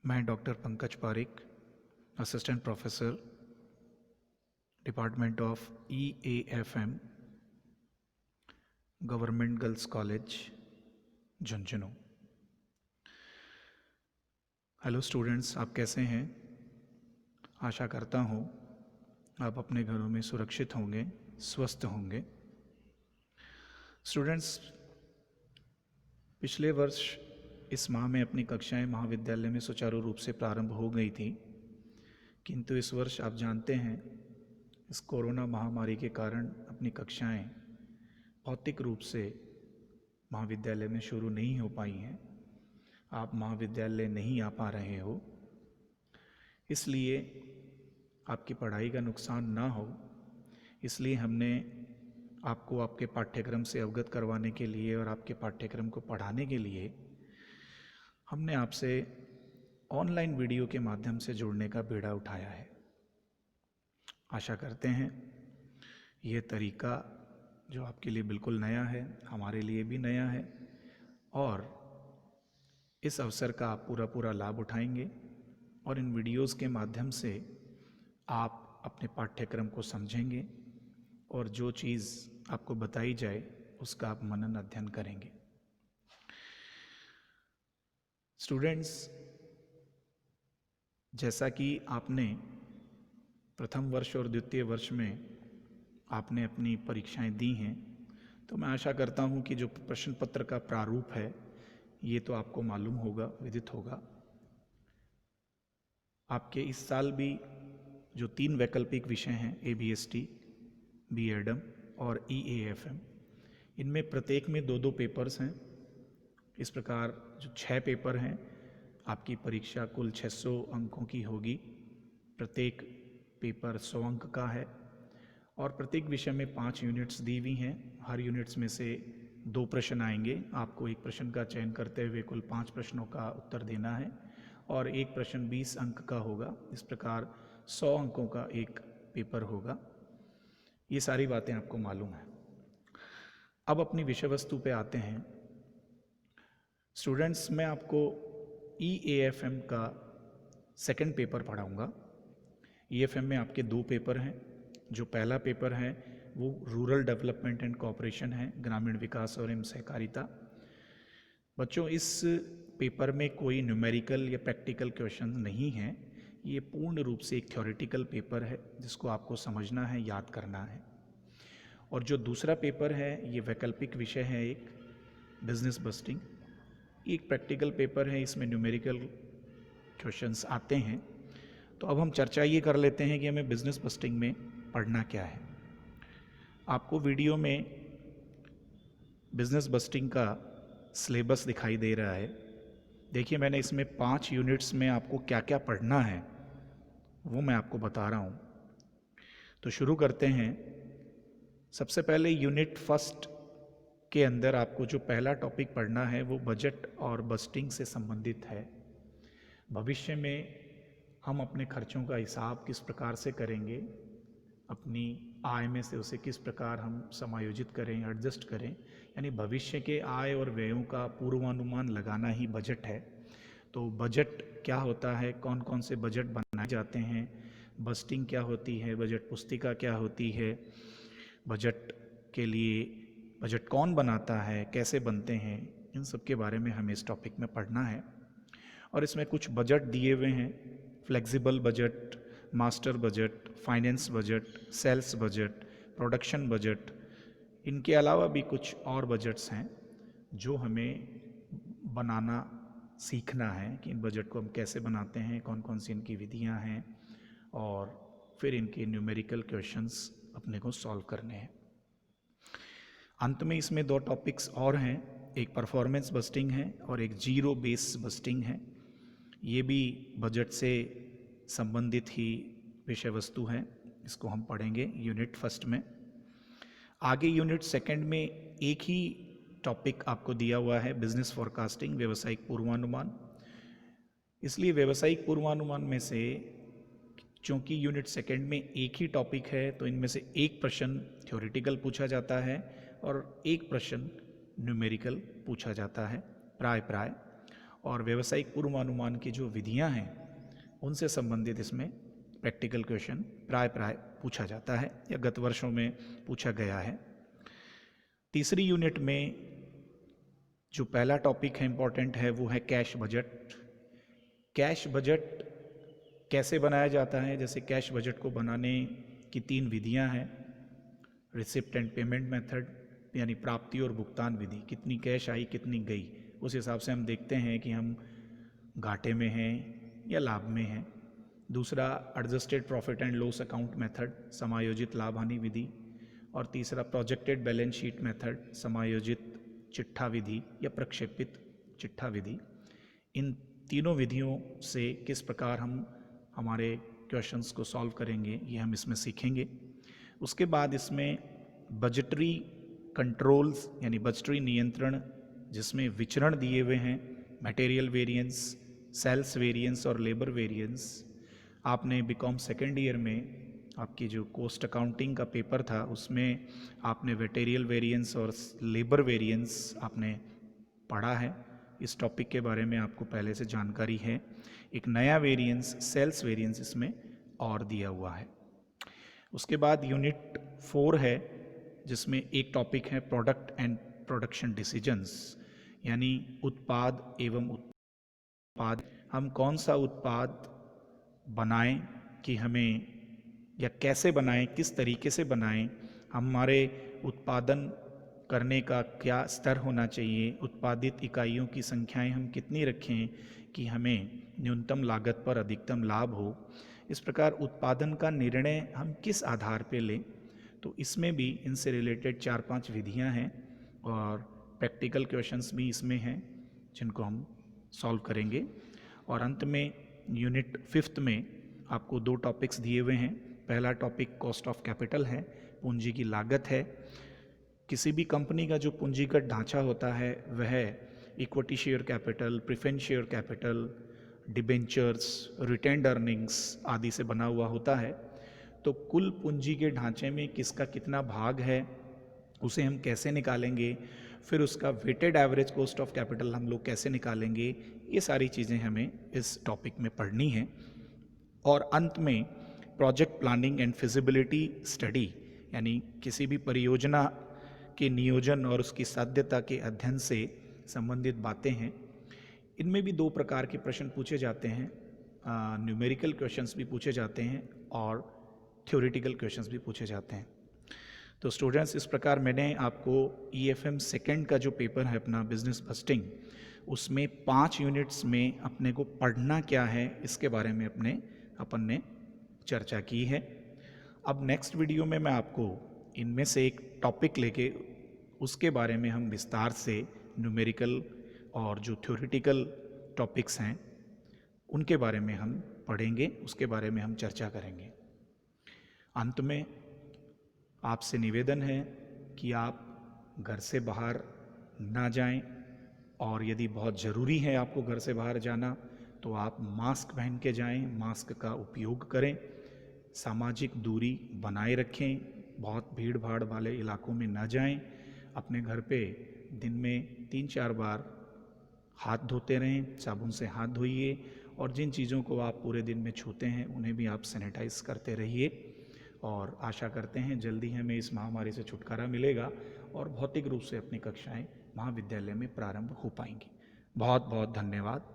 मैं doctor Pankaj Pareek, assistant professor, department of EAFM, government girls college, Jhunjhunu. Hello students, आप कैसे हैं? आशा करता हूँ आप अपने घरों में सुरक्षित होंगे, स्वस्थ होंगे। स्टूडेंट्स, पिछले वर्ष इस माह में अपनी कक्षाएं महाविद्यालय में सुचारू रूप से प्रारंभ हो गई थी, किंतु इस वर्ष आप जानते हैं इस कोरोना महामारी के कारण अपनी कक्षाएं भौतिक रूप से महाविद्यालय में शुरू नहीं हो पाई हैं। आप महाविद्यालय नहीं आ पा रहे हो, इसलिए आपकी पढ़ाई का नुकसान ना हो, इसलिए हमने आपको आपके पाठ्यक्रम से अवगत करवाने के लिए और आपके पाठ्यक्रम को पढ़ाने के लिए हमने आपसे ऑनलाइन वीडियो के माध्यम से जुड़ने का बीड़ा उठाया है। आशा करते हैं यह तरीका जो आपके लिए बिल्कुल नया है, हमारे लिए भी नया है, और इस अवसर का आप पूरा लाभ उठाएंगे और इन वीडियोस के माध्यम से आप अपने पाठ्यक्रम को समझेंगे और जो चीज़ आपको बताई जाए उसका आप मनन अध्ययन करेंगे। स्टूडेंट्स, जैसा कि आपने प्रथम वर्ष और द्वितीय वर्ष में आपने अपनी परीक्षाएं दी हैं, तो मैं आशा करता हूं कि जो प्रश्न पत्र का प्रारूप है ये तो आपको मालूम होगा, विदित होगा। आपके इस साल भी जो 3 वैकल्पिक विषय हैं, ABST, BEdM और EAFM, इनमें प्रत्येक में 2-2 पेपर्स हैं। इस प्रकार जो 6 पेपर हैं, आपकी परीक्षा कुल 600 अंकों की होगी। प्रत्येक पेपर 100 अंक का है और प्रत्येक विषय में 5 यूनिट्स दी हुई हैं। हर यूनिट्स में से 2 प्रश्न आएंगे। आपको एक प्रश्न का चयन करते हुए कुल 5 प्रश्नों का उत्तर देना है और एक प्रश्न 20 अंक का होगा। इस प्रकार 100 अंकों का एक पेपर होगा। ये सारी बातें आपको मालूम है। अब अपनी विषय वस्तु पे आते हैं। स्टूडेंट्स, मैं आपको EAFM का सेकंड पेपर पढ़ाऊंगा। EAFM में आपके 2 पेपर हैं। जो पहला पेपर है वो रूरल डेवलपमेंट एंड कोऑपरेशन है, ग्रामीण विकास और एवं सहकारिता। बच्चों, इस पेपर में कोई न्यूमेरिकल या प्रैक्टिकल क्वेश्चन नहीं है। ये पूर्ण रूप से एक थ्योरेटिकल पेपर है जिसको आपको समझना है, याद करना है। और जो दूसरा पेपर है ये वैकल्पिक विषय है, एक बिजनेस बस्टिंग। एक प्रैक्टिकल पेपर है, इसमें न्यूमेरिकल क्वेश्चंस आते हैं। तो अब हम चर्चा ये कर लेते हैं कि हमें बिजनेस बस्टिंग में पढ़ना क्या है। आपको वीडियो में बिजनेस बस्टिंग का सिलेबस दिखाई दे रहा है। देखिए, मैंने इसमें 5 यूनिट्स में आपको क्या क्या पढ़ना है वो मैं आपको बता रहा हूँ। तो शुरू करते हैं। सबसे पहले यूनिट फर्स्ट के अंदर आपको जो पहला टॉपिक पढ़ना है वो बजट और बस्टिंग से संबंधित है। भविष्य में हम अपने खर्चों का हिसाब किस प्रकार से करेंगे, अपनी आय में से उसे किस प्रकार हम समायोजित करें, एडजस्ट करें, यानी भविष्य के आय और व्ययों का पूर्वानुमान लगाना ही बजट है। तो बजट क्या होता है, कौन कौन से बजट बनाए जाते हैं, बस्टिंग क्या होती है, बजट पुस्तिका क्या होती है, बजट के लिए बजट कौन बनाता है, कैसे बनते हैं, इन सब के बारे में हमें इस टॉपिक में पढ़ना है। और इसमें कुछ बजट दिए हुए हैं: flexible budget, master budget, finance budget, sales budget, production budget. इनके अलावा भी कुछ और बजट्स हैं जो हमें बनाना सीखना है कि इन बजट को हम कैसे बनाते हैं, कौन कौन सी इनकी विधियां हैं, और फिर इनके न्यूमेरिकल क्वेश्चंस अपने को सॉल्व करने हैं। अंत में इसमें 2 टॉपिक्स और हैं, एक परफॉर्मेंस बस्टिंग है और एक जीरो बेस बस्टिंग है। ये भी बजट से संबंधित ही विषय वस्तु है, इसको हम पढ़ेंगे यूनिट फर्स्ट में। आगे यूनिट सेकंड में एक ही टॉपिक आपको दिया हुआ है, बिजनेस फॉरकास्टिंग, व्यावसायिक पूर्वानुमान। इसलिए व्यावसायिक पूर्वानुमान में से चूँकि यूनिट सेकंड में एक ही टॉपिक है तो इनमें से एक प्रश्न थ्योरेटिकल पूछा जाता है और एक प्रश्न न्यूमेरिकल पूछा जाता है प्राय। और व्यावसायिक पूर्वानुमान की जो विधियां हैं उनसे संबंधित इसमें प्रैक्टिकल क्वेश्चन प्राय पूछा जाता है या गत वर्षों में पूछा गया है। तीसरी यूनिट में जो पहला टॉपिक है इम्पॉर्टेंट है वो है कैश बजट। कैश बजट कैसे बनाया जाता है, जैसे कैश बजट को बनाने की 3 विधियां हैं। रिसिप्ट एंड पेमेंट मेथड यानी प्राप्ति और भुगतान विधि, कितनी कैश आई कितनी गई, उस हिसाब से हम देखते हैं कि हम घाटे में हैं या लाभ में हैं। दूसरा adjusted profit and loss account method, समायोजित लाभ हानि विधि। और तीसरा प्रोजेक्टेड बैलेंस शीट मेथड, समायोजित चिट्ठा विधि या प्रक्षेपित चिट्ठा विधि। इन तीनों विधियों से किस प्रकार हम हमारे क्वेश्चंस को सॉल्व करेंगे ये हम इसमें सीखेंगे। उसके बाद इसमें बजटरी कंट्रोल्स यानी बजटरी नियंत्रण, जिसमें विचरण दिए हुए हैं, मटेरियल वेरिएंस, सेल्स वेरिएंस और लेबर वेरिएंस। आपने बीकॉम सेकेंड ईयर में आपकी जो कॉस्ट अकाउंटिंग का पेपर था उसमें आपने मटेरियल वेरिएंस और लेबर वेरिएंस आपने पढ़ा है। इस टॉपिक के बारे में आपको पहले से जानकारी है। एक नया वेरिएंस सेल्स वेरिएंस इसमें और दिया हुआ है। उसके बाद यूनिट 4 है जिसमें एक टॉपिक है प्रोडक्ट एंड प्रोडक्शन डिसीजंस, यानी उत्पाद एवं उत्पाद। हम कौन सा उत्पाद बनाएं कि हमें, या कैसे बनाएं, किस तरीके से बनाएं, हमारे उत्पादन करने का क्या स्तर होना चाहिए, उत्पादित इकाइयों की संख्याएं हम कितनी रखें कि हमें न्यूनतम लागत पर अधिकतम लाभ हो। इस प्रकार उत्पादन का निर्णय हम किस आधार पे लें, तो इसमें भी इनसे रिलेटेड 4-5 विधियां हैं और प्रैक्टिकल क्वेश्चंस भी इसमें हैं जिनको हम सॉल्व करेंगे। और अंत में यूनिट 5 में आपको 2 टॉपिक्स दिए हुए हैं। पहला टॉपिक कॉस्ट ऑफ कैपिटल है, पूंजी की लागत है। किसी भी कंपनी का जो पूंजीगत ढांचा होता है वह equity share capital, preference share capital, debentures, retained earnings आदि से बना हुआ होता है। तो कुल पूंजी के ढांचे में किसका कितना भाग है उसे हम कैसे निकालेंगे, फिर उसका weighted average cost of capital हम लोग कैसे निकालेंगे, ये सारी चीज़ें हमें इस टॉपिक में पढ़नी है। और अंत में project planning and feasibility study, यानी किसी भी परियोजना के नियोजन और उसकी साध्यता के अध्ययन से संबंधित बातें हैं। इनमें भी 2 प्रकार के प्रश्न पूछे जाते हैं, न्यूमेरिकल क्वेश्चंस भी पूछे जाते हैं और थ्योरेटिकल क्वेश्चंस भी पूछे जाते हैं। तो स्टूडेंट्स, इस प्रकार मैंने आपको EFM सेकेंड का जो पेपर है अपना बिजनेस बस्टिंग, उसमें 5 यूनिट्स में अपने को पढ़ना क्या है इसके बारे में अपन ने चर्चा की है। अब नेक्स्ट वीडियो में मैं आपको इनमें से एक टॉपिक लेके उसके बारे में हम विस्तार से न्यूमेरिकल और जो थ्योरेटिकल टॉपिक्स हैं उनके बारे में हम पढ़ेंगे, उसके बारे में हम चर्चा करेंगे। अंत में आपसे निवेदन है कि आप घर से बाहर ना जाएं, और यदि बहुत ज़रूरी है आपको घर से बाहर जाना तो आप मास्क पहन के जाएं, मास्क का उपयोग करें, सामाजिक दूरी बनाए रखें, बहुत भीड़ भाड़ वाले इलाकों में ना जाएं, अपने घर पे दिन में 3-4 बार हाथ धोते रहें, साबुन से हाथ धोइए, और जिन चीज़ों को आप पूरे दिन में छूते हैं उन्हें भी आप सैनिटाइज करते रहिए। और आशा करते हैं जल्दी हमें इस महामारी से छुटकारा मिलेगा और भौतिक रूप से अपनी कक्षाएं महाविद्यालय में प्रारंभ हो पाएंगी। बहुत बहुत धन्यवाद।